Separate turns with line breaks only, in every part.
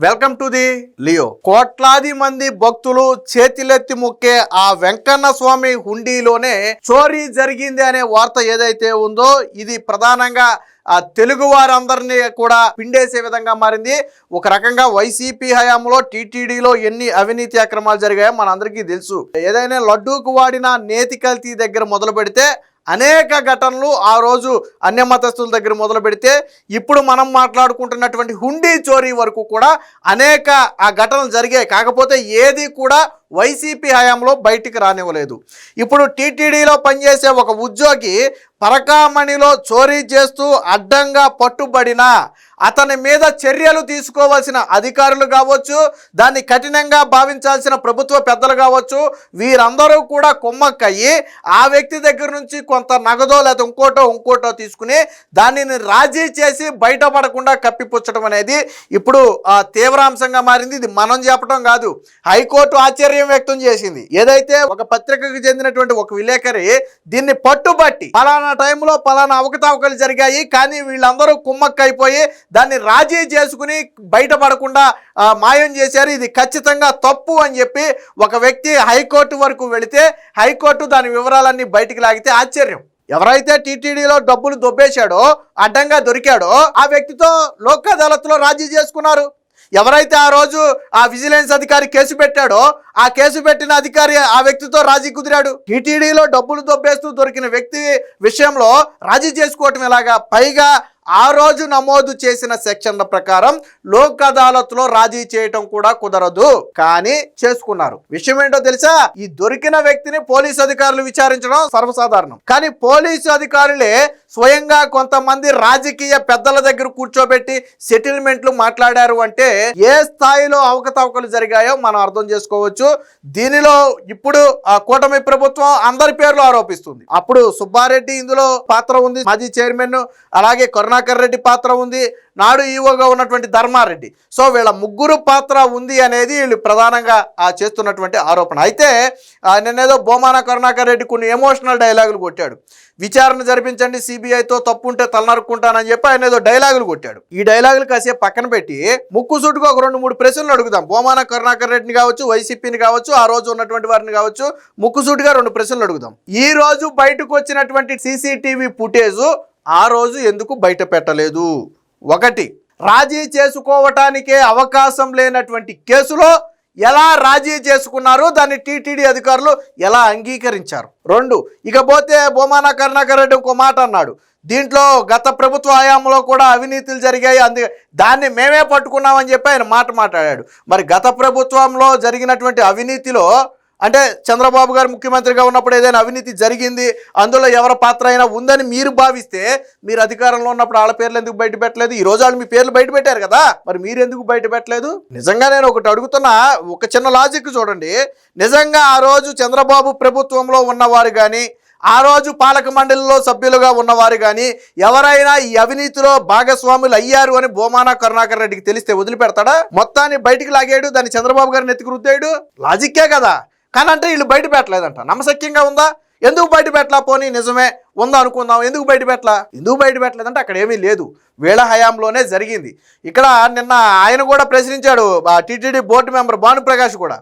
Welcome to the Leo. కోట్లాది మంది భక్తులు చేతిలెత్తి మొక్కే ఆ వెంకన్న స్వామి హుండీలోనే చోరీ జరిగింది అనే వార్త ఏదైతే ఉందో ఇది ప్రధానంగా ఆ తెలుగు వారందరినీ కూడా పిండేసే విధంగా మారింది. ఒక రకంగా వైసీపీ హయాంలో టీటీడీలో ఎన్ని అవినీతి అక్రమాలు జరిగాయో మనందరికీ తెలుసు. ఏదైనా లడ్డూకు వాడిన నేతి కల్తీ దగ్గర మొదలు పెడితే అనేక ఘటనలు ఆ రోజు అన్యమతస్తుల దగ్గర మొదలు పెడితే ఇప్పుడు మనం మాట్లాడుకుంటున్నటువంటి హుండీ చోరీ వరకు కూడా అనేక ఆ ఘటనలు జరిగాయి. కాకపోతే ఏది కూడా వైసీపీ హయాంలో బయటికి రానివ్వలేదు. ఇప్పుడు టీటీడీలో పనిచేసే ఒక ఉద్యోగి పరకామణిలో చోరీ చేస్తూ అడ్డంగా పట్టుబడిన అతని మీద చర్యలు తీసుకోవాల్సిన అధికారులు కావచ్చు, దాన్ని కఠినంగా భావించాల్సిన ప్రభుత్వ పెద్దలు కావచ్చు, వీరందరూ కూడా కుమ్మక్కయ్యి ఆ వ్యక్తి దగ్గర నుంచి కొంత నగదో లేదా ఇంకోటో తీసుకుని దానిని రాజీ చేసి బయటపడకుండా కప్పిపుచ్చడం అనేది ఇప్పుడు తీవ్రాంశంగా మారింది. ఇది మనం చెప్పడం కాదు, హైకోర్టు ఆశ్చర్యం వ్యక్తం చేసింది. ఏదైతే ఒక పత్రికకు చెందినటువంటి ఒక విలేకరి దీన్ని పట్టుబట్టి పలానా టైంలో పలానా అవకతవకలు జరిగాయి, కానీ వీళ్ళందరూ కుమ్మక్కైపోయి దాన్ని రాజీ చేసుకుని బయటపడకుండా మాయం చేశారు, ఇది ఖచ్చితంగా తప్పు అని చెప్పి ఒక వ్యక్తి హైకోర్టు వరకు వెళితే హైకోర్టు దాని వివరాలన్నీ బయటికి లాగితే ఆశ్చర్యం. ఎవరైతే టీటీడీలో డబ్బులు దొబ్బేశాడో, అడ్డంగా దొరికాడో ఆ వ్యక్తితో లోక్ అదాలత్లో రాజీ చేసుకున్నారు. ఎవరైతే ఆ రోజు ఆ విజిలెన్స్ అధికారి కేసు పెట్టాడో ఆ కేసు పెట్టిన అధికారి ఆ వ్యక్తితో రాజీ కుదిరాడు. టీటీడీలో డబ్బులు దొబ్బేస్తూ దొరికిన వ్యక్తి విషయంలో రాజీ చేసుకోవటం ఎలాగా? పైగా ఆ రోజు నమోదు చేసిన సెక్షన్ల ప్రకారం లోక్ అదాలత్లో రాజీ చేయటం కూడా కుదరదు, కానీ చేసుకున్నారు. విషయం ఏంటో తెలుసా? ఈ దొరికిన వ్యక్తిని పోలీసు అధికారులు విచారించడం సర్వసాధారణం, కానీ పోలీసు అధికారులే స్వయంగా కొంతమంది రాజకీయ పెద్దల దగ్గర కూర్చోబెట్టి సెటిల్మెంట్లు మాట్లాడారు అంటే ఏ స్థాయిలో అవకతవకలు జరిగాయో మనం అర్థం చేసుకోవచ్చు. దీనిలో ఇప్పుడు ఆ కూటమి ప్రభుత్వం అందరి పేర్లు ఆరోపిస్తుంది. అప్పుడు సుబ్బారెడ్డి ఇందులో పాత్ర ఉంది, మాజీ చైర్మన్, అలాగే కరుణాకర్ రెడ్డి పాత్ర ఉంది, నాడు ఈవోగా ఉన్నటువంటి ధర్మారెడ్డి. సో వీళ్ళ ముగ్గురు పాత్ర ఉంది అనేది వీళ్ళు ప్రధానంగా చేస్తున్నటువంటి ఆరోపణ. అయితే నిన్నేదో బోమాన కరుణాకర్ రెడ్డి కొన్ని ఎమోషనల్ డైలాగులు కొట్టాడు. విచారణ జరిపించండి, సిబిఐతో తప్పు ఉంటే తలనరుక్కుంటానని చెప్పి ఆయన ఏదో డైలాగులు కొట్టాడు. ఈ డైలాగులు కాసేపు పక్కన పెట్టి ముక్కుసూటిగా ఒక 2-3 ప్రశ్నలు అడుగుదాం. బోమాన కరుణాకర్ రెడ్డిని కావచ్చు, వైసీపీని కావచ్చు, ఆ రోజు ఉన్నటువంటి వారిని కావచ్చు, ముక్కుసూటిగా 2 ప్రశ్నలు అడుగుదాం. ఈ రోజు బయటకు వచ్చినటువంటి సీసీటీవీ ఫుటేజ్ ఆ రోజు ఎందుకు బయట పెట్టలేదు? ఒకటి, రాజీ చేసుకోవటానికే అవకాశం లేనటువంటి కేసులో ఎలా రాజీ చేసుకున్నారు, దాన్ని టీటీడీ అధికారులు ఎలా అంగీకరించారు? 2, ఇకపోతే బొమాన కరుణాకర్ రెడ్డి ఇంకో మాట అన్నాడు, దీంట్లో గత ప్రభుత్వ హయాంలో కూడా అవినీతులు జరిగాయి, అందుకే దాన్ని మేమే పట్టుకున్నామని చెప్పి ఆయన మాట్లాడాడు. మరి గత ప్రభుత్వంలో జరిగినటువంటి అవినీతిలో అంటే చంద్రబాబు గారు ముఖ్యమంత్రిగా ఉన్నప్పుడు ఏదైనా అవినీతి జరిగింది, అందులో ఎవరి పాత్ర అయినా ఉందని మీరు భావిస్తే మీరు అధికారంలో ఉన్నప్పుడు వాళ్ళ పేర్లు ఎందుకు బయట పెట్టలేదు? ఈ రోజు వాళ్ళు మీ పేర్లు బయట పెట్టారు కదా, మరి మీరు ఎందుకు బయట పెట్టలేదు? నిజంగా నేను ఒకటి అడుగుతున్నా, ఒక చిన్న లాజిక్ చూడండి. నిజంగా ఆ రోజు చంద్రబాబు ప్రభుత్వంలో ఉన్నవారు కానీ, ఆ రోజు పాలక మండలిలో సభ్యులుగా ఉన్నవారు కానీ ఎవరైనా ఈ అవినీతిలో భాగస్వాములు అయ్యారు అని బోమాన కరుణాకర్ రెడ్డికి తెలిస్తే వదిలిపెడతాడా? మొత్తాన్ని బయటికి లాగాడు, దాన్ని చంద్రబాబు గారిని ఎత్తుకు రుద్దాడు. లాజిక్కే కదా. కానీ అంటే వీళ్ళు బయట పెట్టలేదంట. నమ్మశక్యంగా ఉందా? ఎందుకు బయట పెట్టలా? పోనీ నిజమే ఉందా అనుకుందాం, ఎందుకు బయట పెట్టలేదంటే అక్కడ ఏమీ లేదు, వీళ్ళ హయాంలోనే జరిగింది. ఇక్కడ నిన్న ఆయన కూడా ప్రశ్నించాడు, టీటీడీ బోర్డు మెంబర్ భానుప్రకాష్ కూడా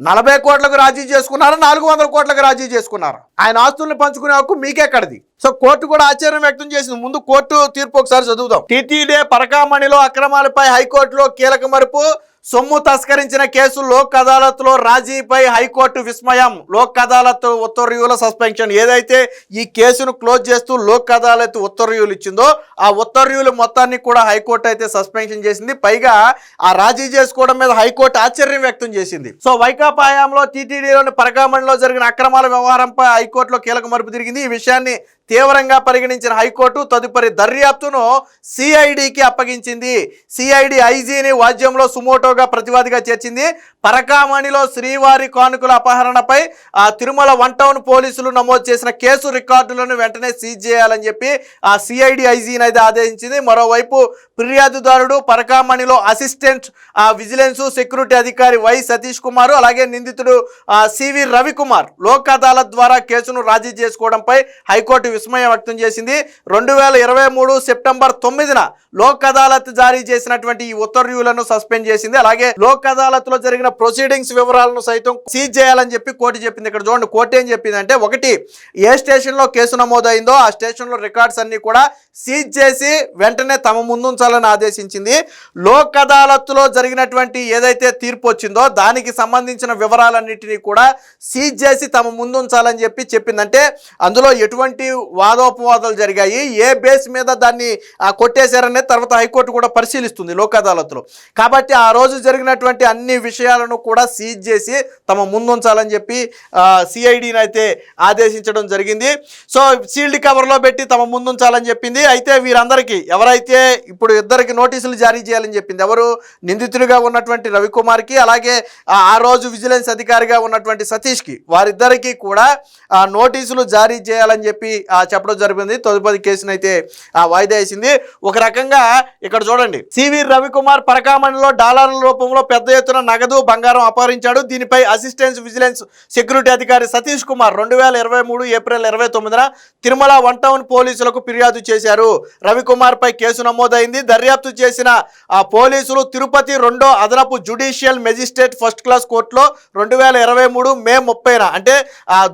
40 కోట్లకు రాజీ చేసుకున్నారు, 400 కోట్లకు రాజీ చేసుకున్నారు. ఆయన ఆస్తుల్ని పంచుకునే హక్కు మీకెక్కడిది? సో కోర్టు కూడా ఆశ్చర్యం వ్యక్తం చేసింది. ముందు కోర్టు తీర్పు ఒకసారి చదువుదాం. టీటీడీ పరకామణిలో అక్రమాలపై హైకోర్టులో కీలక మరుపు, సొమ్ము తస్కరించిన కేసు లోక్ అదాలత్లో రాజీపై హైకోర్టు విస్మయం, లోక్ అదాలత్ ఉత్తర్వుల సస్పెన్షన్. ఏదైతే ఈ కేసును క్లోజ్ చేస్తూ లోక్ అదాలత్ ఉత్తర్వులు ఇచ్చిందో ఆ ఉత్తర్వులు మొత్తాన్ని కూడా హైకోర్టు అయితే సస్పెన్షన్ చేసింది. పైగా ఆ రాజీ చేసుకోవడం మీద హైకోర్టు ఆశ్చర్యం వ్యక్తం చేసింది. సో వైకాపా హయాంలో టీటీడీలోని పరకామణిలో జరిగిన అక్రమాల వ్యవహారంపై హైకోర్టులో కీలక మలుపు తిరిగింది. ఈ విషయాన్ని తీవ్రంగా పరిగణించిన హైకోర్టు తదుపరి దర్యాప్తును సిఐడికి అప్పగించింది. సిఐడి ఐజీని వాద్యంలో సుమోటోగా ప్రతివాదిగా చేర్చింది. పరకామణిలో శ్రీవారి కానుకల అపహరణపై తిరుమల 1 టౌన్ పోలీసులు నమోదు చేసిన కేసు రికార్డులను వెంటనే సీజ్ చేయాలని చెప్పి ఆ సిఐడి ఐజీని అయితే ఆదేశించింది. మరోవైపు ఫిర్యాదుదారుడు పరకామణిలో అసిస్టెంట్ విజిలెన్స్ సెక్యూరిటీ అధికారి వై సతీష్ కుమార్, అలాగే నిందితుడు సివి రవికుమార్ లోక్ అదాలత్ ద్వారా కేసును రాజీ చేసుకోవడంపై హైకోర్టు విస్మయం వ్యక్తం చేసింది. 2023 సెప్టెంబర్ 9న లోక్ అదాలత్ జారీ చేసినటువంటి ఈ ఉత్తర్వులను సస్పెండ్ చేసింది. అలాగే లోక్ అదాలత్ లో జరిగిన ప్రొసీడింగ్స్ వివరాలను సైతం సీజ్ చేయాలని చెప్పి కోర్టు చెప్పింది. ఇక్కడ చూడండి కోర్టు ఏం చెప్పిందంటే, ఒకటి, ఏ స్టేషన్ లో కేసు నమోదైందో ఆ స్టేషన్ లో రికార్డ్స్ అన్ని కూడా సీజ్ చేసి వెంటనే తమ ముందుంచాలని ఆదేశించింది. లోక్ అదాలత్ లో జరిగినటువంటి ఏదైతే తీర్పు వచ్చిందో దానికి సంబంధించిన వివరాలన్నింటినీ కూడా సీజ్ చేసి తమ ముందుంచాలని చెప్పి చెప్పిందంటే అందులో ఎటువంటి వాదోపవాదాలు జరిగాయి, ఏ బేస్ మీద దాన్ని కొట్టేశారనే తర్వాత హైకోర్టు కూడా పరిశీలిస్తుంది లోక్ అదాలత్లో. కాబట్టి ఆ రోజు జరిగినటువంటి అన్ని విషయాలను కూడా సీజ్ చేసి తమ ముందుంచాలని చెప్పి సిఐడిని అయితే ఆదేశించడం జరిగింది. సో సీల్డ్ కవర్లో పెట్టి తమ ముందుంచాలని చెప్పింది. అయితే వీరందరికీ ఎవరైతే ఇప్పుడు ఇద్దరికి నోటీసులు జారీ చేయాలని చెప్పింది. ఎవరు? నిందితుడిగా ఉన్నటువంటి రవికుమార్కి, అలాగే ఆ రోజు విజిలెన్స్ అధికారిగా ఉన్నటువంటి సతీష్కి, వారిద్దరికీ కూడా నోటీసులు జారీ చేయాలని చెప్పి చెప్పడం జరిగింది. తదుపరి కేసును అయితే వాయిదా వేసింది. ఒక రకంగా ఇక్కడ చూడండి, సివి రవికుమార్ పరకామణిలో డాలర్ల రూపంలో పెద్ద ఎత్తున నగదు బంగారం అపహరించాడు. దీనిపై అసిస్టెంట్ విజిలెన్స్ సెక్యూరిటీ అధికారి సతీష్ కుమార్ 2023 ఏప్రిల్ 29న తిరుమల 1 టౌన్ పోలీసులకు ఫిర్యాదు చేశారు. రవికుమార్ పై కేసు నమోదైంది. దర్యాప్తు చేసిన పోలీసులు తిరుపతి 2వ అదనపు జ్యుడిషియల్ మెజిస్ట్రేట్ ఫస్ట్ క్లాస్ కోర్టులో 2023 మే 30న అంటే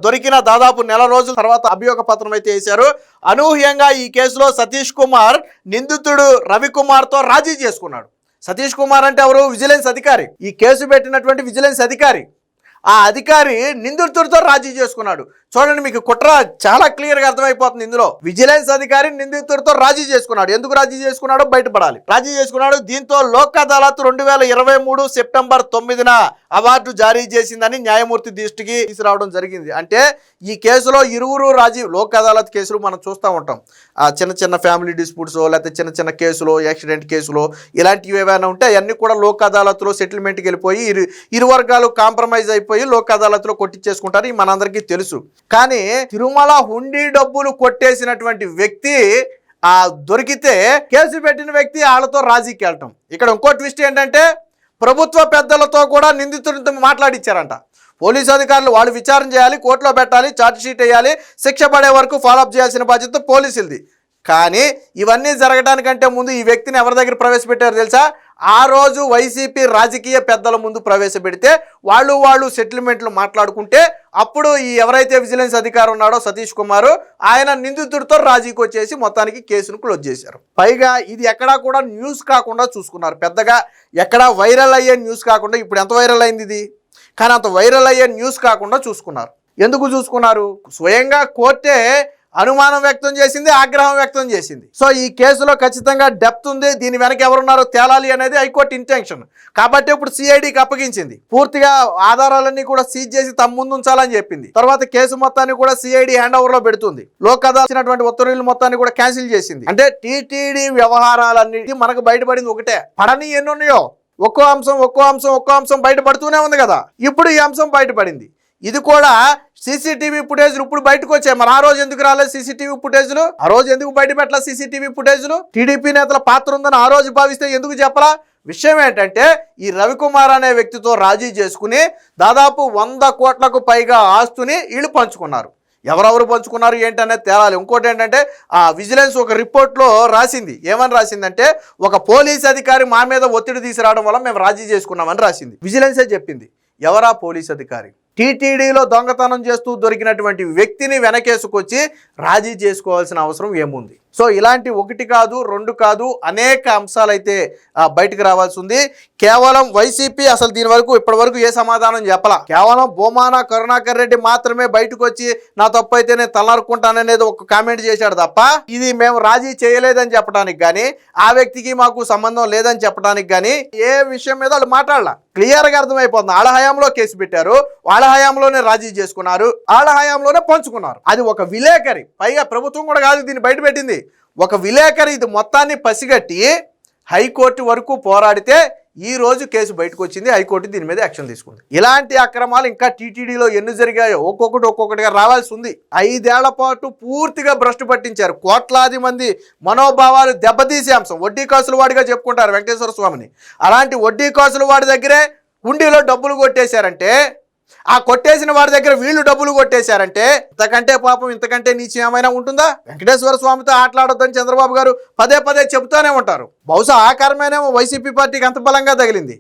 దొరికిన దాదాపు నెల రోజుల తర్వాత అభియోగ పత్రం అయితే వేశారు. అనూహ్యంగా ఈ కేసులో సతీష్ కుమార్ నిందితుడు రవికుమార్తో రాజీ చేసుకున్నాడు. సతీష్ కుమార్ అంటే ఎవరు? విజిలెన్స్ అధికారి, ఈ కేసు పెట్టినటువంటి విజిలెన్స్ అధికారి. ఆ అధికారి నిందితుడితో రాజీ చేసుకున్నాడు. చూడండి, మీకు కుట్ర చాలా క్లియర్గా అర్థమైపోతుంది. ఇందులో విజిలెన్స్ అధికారి నిందితుడితో రాజీ చేసుకున్నాడు. ఎందుకు రాజీ చేసుకున్నాడో బయటపడాలి. రాజీ చేసుకున్నాడు. దీంతో లోక్ అదాలత్ 2023 సెప్టెంబర్ 9న అవార్డు జారీ చేసిందని న్యాయమూర్తి దృష్టికి తీసుకురావడం జరిగింది. అంటే ఈ కేసులో ఇరువురు రాజీ. లోక్ అదాలత్ కేసులు మనం చూస్తూ ఉంటాం, చిన్న చిన్న ఫ్యామిలీ డిస్ప్యూట్స్, లేకపోతే చిన్న చిన్న కేసులు, యాక్సిడెంట్ కేసులు, ఇలాంటివి ఏమైనా ఉంటే అవన్నీ కూడా లోక్ అదాలత్లో సెటిల్మెంట్కి వెళ్ళిపోయి ఇరు వర్గాలు కాంప్రమైజ్ అయిపోయి లోక్ అదాలత్లో కొట్టించేసుకుంటారు. ఇది మనందరికీ తెలుసు. కానీ తిరుమల హుండీ డబ్బులు కొట్టేసినటువంటి వ్యక్తి దొరికితే కేసు పెట్టిన వ్యక్తి వాళ్ళతో రాజీకి వెళ్ళటం. ఇక్కడ ఇంకో ట్విస్ట్ ఏంటంటే, ప్రభుత్వ పెద్దలతో కూడా నిందితుడితో మాట్లాడిచ్చారంట. పోలీసు అధికారులు వాళ్ళు విచారణ చేయాలి, కోర్టులో పెట్టాలి, ఛార్జ్ షీట్ వేయాలి, శిక్ష పడే వరకు ఫాలోఅప్ చేయాల్సిన బాధ్యత పోలీసులది. కానీ ఇవన్నీ జరగడానికంటే ముందు ఈ వ్యక్తిని ఎవరి దగ్గర ప్రవేశపెట్టారు తెలుసా? ఆ రోజు వైసీపీ రాజకీయ పెద్దల ముందు ప్రవేశపెడితే వాళ్ళు సెటిల్మెంట్లు మాట్లాడుకుంటే అప్పుడు ఈ ఎవరైతే విజిలెన్స్ అధికారి ఉన్నాడో సతీష్ కుమార్, ఆయన నిందితుడితో రాజీకి వచ్చేసి మొత్తానికి కేసును క్లోజ్ చేశారు. పైగా ఇది ఎక్కడా కూడా న్యూస్ కాకుండా చూసుకున్నారు. పెద్దగా ఎక్కడా వైరల్ అయ్యే న్యూస్ కాకుండా, ఇప్పుడు ఎంత వైరల్ అయింది ఇది, కానీ అంత వైరల్ అయ్యే న్యూస్ కాకుండా చూసుకున్నారు. ఎందుకు చూసుకున్నారు? స్వయంగా కోర్టే అనుమానం వ్యక్తం చేసింది, ఆగ్రహం వ్యక్తం చేసింది. సో ఈ కేసులో ఖచ్చితంగా డెప్త్ ఉంది, దీని వెనక ఎవరున్నారో తేలాలి అనేది హైకోర్టు ఇంటెన్షన్. కాబట్టి ఇప్పుడు సిఐడికి అప్పగించింది. పూర్తిగా ఆధారాలన్నీ కూడా సీజ్ చేసి తమ ముందు ఉంచాలని చెప్పింది. తర్వాత కేసు మొత్తాన్ని కూడా సిఐడి హ్యాండ్ ఓవర్ లో పెడుతుంది. లోక్ అదాలత్ ఉత్తర్వులు మొత్తాన్ని కూడా క్యాన్సిల్ చేసింది. అంటే టీటీడీ వ్యవహారాలన్నిటి మనకు బయటపడింది ఒకటే. పడని ఎన్ని ఉన్నాయో ఒక్కో అంశం బయటపడుతూనే ఉంది కదా. ఇప్పుడు ఈ అంశం బయటపడింది. ఇది కూడా సీసీటీవీ ఫుటేజ్లు ఇప్పుడు బయటకు వచ్చాయి. మరి ఆ రోజు ఎందుకు రాలేదు సీసీటీవీ ఫుటేజ్లు? ఆ రోజు ఎందుకు బయట పెట్టాల సీసీటీవీ ఫుటేజ్లు? టీడీపీ నేతల పాత్ర ఉందని ఆ రోజు భావిస్తే ఎందుకు చెప్పలా? విషయం ఏంటంటే, ఈ రవికుమార్ అనే వ్యక్తితో రాజీ చేసుకుని దాదాపు 100 కోట్లకు పైగా ఆస్తుని వీళ్ళు పంచుకున్నారు. ఎవరెవరు పంచుకున్నారు ఏంటనేది తేలాలి. ఇంకోటి ఏంటంటే, విజిలెన్స్ ఒక రిపోర్ట్లో రాసింది. ఏమని రాసిందంటే, ఒక పోలీస్ అధికారి మా మీద ఒత్తిడి తీసుకురావడం వల్ల మేము రాజీ చేసుకున్నామని రాసింది. విజిలెన్సే చెప్పింది. ఎవరా పోలీస్ అధికారి? టీటీడీలో దొంగతనం చేస్తూ దొరికినటువంటి వ్యక్తిని వెనకేసుకొచ్చి రాజీ చేసుకోవాల్సిన అవసరం ఏముంది? సో ఇలాంటి 1 కాదు 2 కాదు అనేక అంశాలైతే బయటకు రావాల్సి ఉంది. కేవలం వైసీపీ అసలు దీని వరకు ఇప్పటి వరకు ఏ సమాధానం చెప్పలా. కేవలం భూమాన కరుణాకర్ రెడ్డి మాత్రమే బయటకు వచ్చి నా తప్పు అయితే నేను తలనరుకుంటాననేది ఒక కామెంట్ చేశాడు తప్ప, ఇది మేము రాజీ చేయలేదని చెప్పడానికి కానీ, ఆ వ్యక్తికి మాకు సంబంధం లేదని చెప్పడానికి కానీ ఏ విషయం మీద వాళ్ళు మాట్లాడాల. క్లియర్గా అర్థమైపోతుంది. వాళ్ళ హయాంలో కేసు పెట్టారు, వాళ్ళ హయాంలోనే రాజీ చేసుకున్నారు, వాళ్ళ హయాంలోనే పంచుకున్నారు. అది ఒక విలేకరి, పైగా ప్రభుత్వం కూడా కాదు దీన్ని బయట పెట్టింది, ఒక విలేకరి ఇది మొత్తాన్ని పసిగట్టి హైకోర్టు వరకు పోరాడితే ఈ రోజు కేసు బయటకు వచ్చింది. హైకోర్టు దీని మీద యాక్షన్ తీసుకుంది. ఇలాంటి అక్రమాలు ఇంకా టీటీడీలో ఎన్ని జరిగాయో ఒక్కొక్కటిగా రావాల్సి ఉంది. 5 ఏళ్ల పాటు పూర్తిగా భ్రష్టు పట్టించారు. కోట్లాది మంది మనోభావాలు దెబ్బతీసే అంశం. వడ్డీ కాసుల వాడిగా చెప్పుకుంటారు వెంకటేశ్వర స్వామిని. అలాంటి వడ్డీ కాసుల వాడి దగ్గరే హుండీలో డబ్బులు కొట్టేశారంటే ఆ కొట్టేసిన వాడి దగ్గర వీళ్ళు డబ్బులు కొట్టేశారంటే ఇంతకంటే పాపం ఇంతకంటే నీచం ఏమైనా ఉంటుందా? వెంకటేశ్వర స్వామితో ఆటలాడొద్దని చంద్రబాబు గారు పదే పదే చెబుతూనే ఉంటారు. బహుశా ఆ కారణమేనేమో వైసీపీ పార్టీకి అంత బలంగా తగిలింది.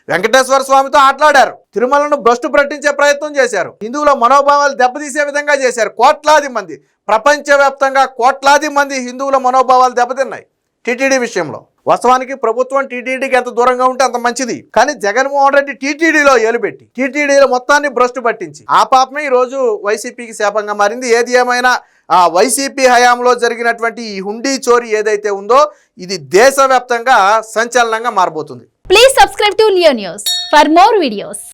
వెంకటేశ్వర స్వామితో ఆటలాడారు, తిరుమలను భ్రష్టు పట్టించే ప్రయత్నం చేశారు, హిందువుల మనోభావాలు దెబ్బతీసే విధంగా చేశారు. కోట్లాది మంది, ప్రపంచవ్యాప్తంగా కోట్లాది మంది హిందువుల మనోభావాలు దెబ్బతిన్నాయి టీటీడీ విషయంలో. వాస్తవానికి ప్రభుత్వం టీటీడీకి ఎంత దూరంగా ఉంటే అంత మంచిది. కానీ జగన్మోహన్ రెడ్డి టీటీడీలో ఏలుబెట్టి టీటీడీలో మొత్తాన్ని భ్రష్టు పట్టించి ఆ పాపమే ఈరోజు వైసీపీకి శాపంగా మారింది. ఏది ఏమైనా ఆ వైసీపీ హయాంలో జరిగినటువంటి ఈ హుండీ చోరీ ఏదైతే ఉందో ఇది దేశవ్యాప్తంగా సంచలనంగా మారబోతుంది.
Please subscribe to Leo News for more videos.